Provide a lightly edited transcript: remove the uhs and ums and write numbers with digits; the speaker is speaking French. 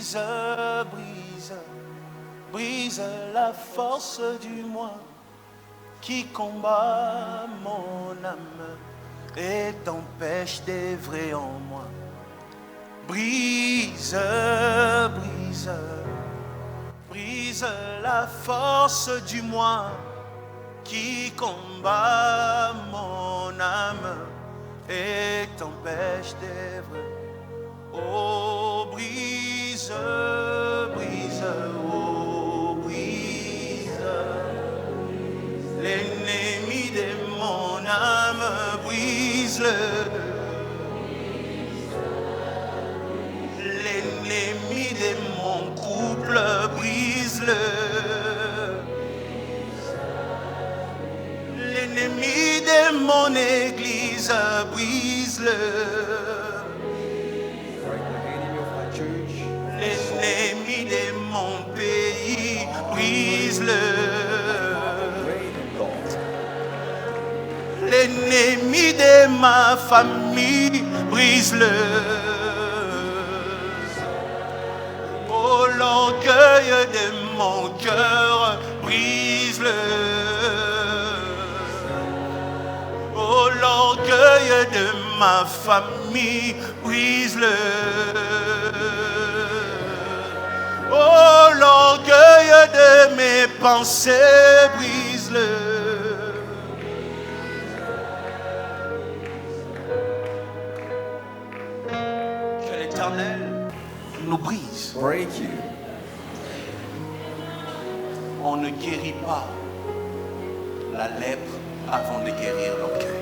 brise, brise, brise la force du moi qui combat mon âme et t'empêche d'œuvrer en moi. Brise, brise, brise la force du moi qui combat mon âme et t'empêche d'œuvrer. Oh, brise, brise, oh, brise, l'ennemi de mon âme, brise-le. L'ennemi de mon couple, brise-le. L'ennemi de mon église, brise-le. L'ennemi de mon pays, brise-le. L'ennemi de ma famille, brise-le. Oh, l'orgueil de mon cœur, brise-le. Oh, l'orgueil de ma famille, brise-le. Oh, l'orgueil de mes pensées, brise-le. Que l'Éternel nous brise. Break you. On ne guérit pas la lèpre avant de guérir l'orgueil.